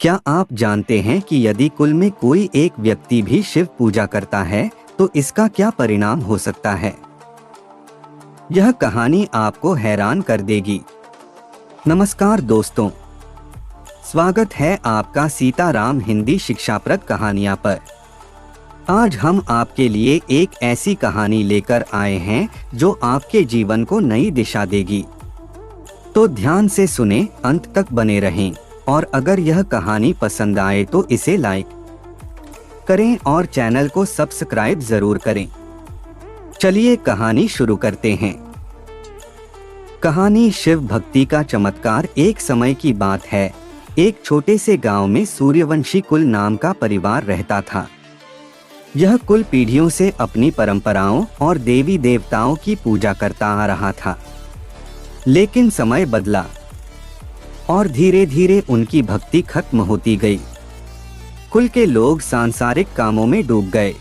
क्या आप जानते हैं कि यदि कुल में कोई एक व्यक्ति भी शिव पूजा करता है तो इसका क्या परिणाम हो सकता है? यह कहानी आपको हैरान कर देगी। नमस्कार दोस्तों, स्वागत है आपका सीताराम हिंदी शिक्षाप्रद कहानियां पर। आज हम आपके लिए एक ऐसी कहानी लेकर आए हैं जो आपके जीवन को नई दिशा देगी। तो ध्यान से सुने, अंत तक बने रहें और अगर यह कहानी पसंद आए तो इसे लाइक करें और चैनल को सब्सक्राइब जरूर करें। चलिए कहानी शुरू करते हैं। कहानी शिव भक्ति का चमत्कार। एक समय की बात है, एक छोटे से गांव में सूर्यवंशी कुल नाम का परिवार रहता था। यह कुल पीढ़ियों से अपनी परंपराओं और देवी देवताओं की पूजा करता आ रहा था। लेकिन समय बदला और धीरे धीरे उनकी भक्ति खत्म होती गई। कुल के लोग सांसारिक कामों में डूब गए।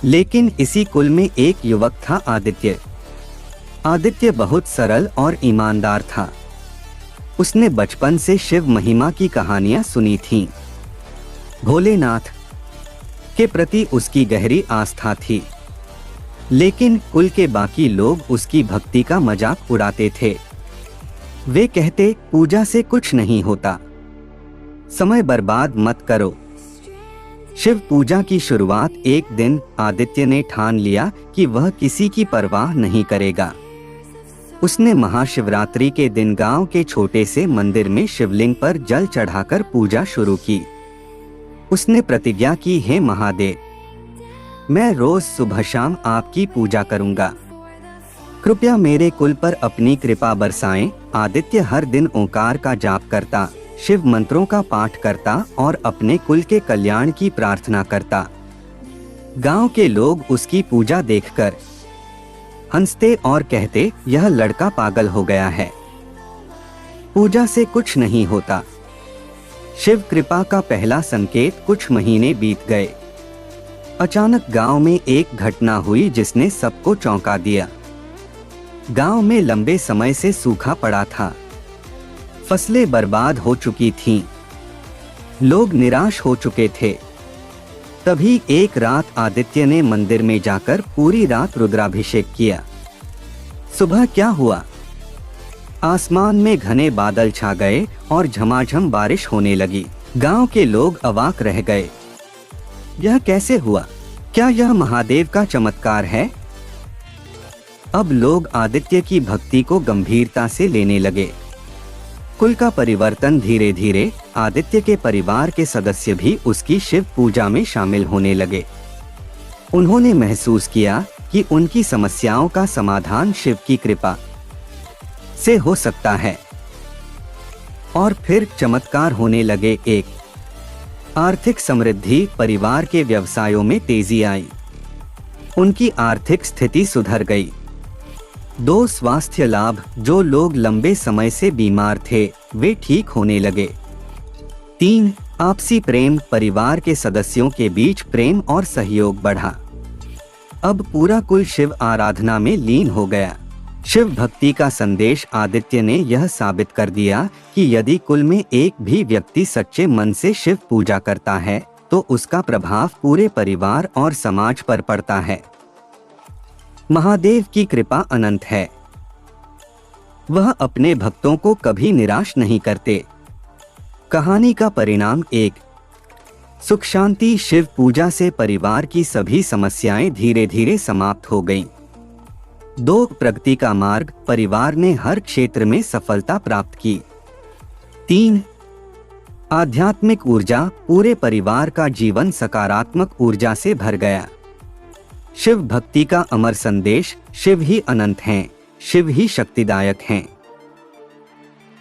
लेकिन इसी कुल में एक युवक था, आदित्य। आदित्य बहुत सरल और ईमानदार था। उसने बचपन से शिव महिमा की कहानियां सुनी थीं। भोलेनाथ के प्रति उसकी गहरी आस्था थी। लेकिन कुल के बाकी लोग उसकी भक्ति का मजाक उड़ाते थे। वे कहते, पूजा से कुछ नहीं होता, समय बर्बाद मत करो। शिव पूजा की शुरुआत एक दिन आदित्य ने ठान लिया कि वह किसी की परवाह नहीं करेगा। उसने महाशिवरात्रि के दिन गांव के छोटे से मंदिर में शिवलिंग पर जल चढ़ाकर पूजा शुरू की। उसने प्रतिज्ञा की, हे महादेव, मैं रोज सुबह शाम आपकी पूजा करूंगा, कृपया मेरे कुल पर अपनी कृपा बरसाएं। आदित्य हर दिन ओंकार का जाप करता, शिव मंत्रों का पाठ करता और अपने कुल के कल्याण की प्रार्थना करता। गांव के लोग उसकी पूजा देखकर हंसते और कहते, यह लड़का पागल हो गया है, पूजा से कुछ नहीं होता। शिव कृपा का पहला संकेत। कुछ महीने बीत गए। अचानक गांव में एक घटना हुई जिसने सबको चौंका दिया। गांव में लंबे समय से सूखा पड़ा था। फसलें बर्बाद हो चुकी थीं। लोग निराश हो चुके थे। तभी एक रात आदित्य ने मंदिर में जाकर पूरी रात रुद्राभिषेक किया। सुबह क्या हुआ? आसमान में घने बादल छा गए और झमाझम बारिश होने लगी। गांव के लोग अवाक रह गए। यह कैसे हुआ? क्या यह महादेव का चमत्कार है? अब लोग आदित्य की भक्ति को गंभीरता से लेने लगे। कुल का परिवर्तन धीरे धीरे। आदित्य के परिवार के सदस्य भी उसकी शिव पूजा में शामिल होने लगे। उन्होंने महसूस किया कि उनकी समस्याओं का समाधान शिव की कृपा से हो सकता है। और फिर चमत्कार होने लगे। एक आर्थिक समृद्धि। परिवार के व्यवसायों में तेजी आई। उनकी आर्थिक स्थिति सुधर गई। 2 स्वास्थ्य लाभ। जो लोग लंबे समय से बीमार थे वे ठीक होने लगे। 3 आपसी प्रेम। परिवार के सदस्यों के बीच प्रेम और सहयोग बढ़ा। अब पूरा कुल शिव आराधना में लीन हो गया। शिव भक्ति का संदेश। आदित्य ने यह साबित कर दिया कि यदि कुल में एक भी व्यक्ति सच्चे मन से शिव पूजा करता है तो उसका प्रभाव पूरे परिवार और समाज पर पड़ता है। महादेव की कृपा अनंत है। वह अपने भक्तों को कभी निराश नहीं करते। कहानी का परिणाम। 1 सुख शांति। शिव पूजा से परिवार की सभी समस्याएं धीरे धीरे समाप्त हो गईं। 2 प्रगति का मार्ग। परिवार ने हर क्षेत्र में सफलता प्राप्त की। 3 आध्यात्मिक ऊर्जा। पूरे परिवार का जीवन सकारात्मक ऊर्जा से भर गया। शिव भक्ति का अमर संदेश। शिव ही अनंत हैं, शिव ही शक्तिदायक हैं।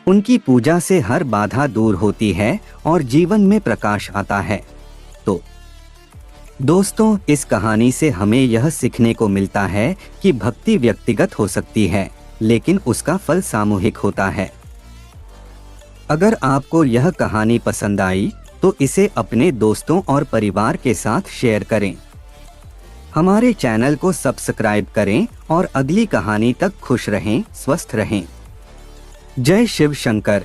उनकी पूजा से हर बाधा दूर होती है और जीवन में प्रकाश आता है। तो दोस्तों, इस कहानी से हमें यह सीखने को मिलता है कि भक्ति व्यक्तिगत हो सकती है लेकिन उसका फल सामूहिक होता है। अगर आपको यह कहानी पसंद आई तो इसे अपने दोस्तों और परिवार के साथ शेयर करें। हमारे चैनल को सब्सक्राइब करें और अगली कहानी तक खुश रहें, स्वस्थ रहें। जय शिव शंकर।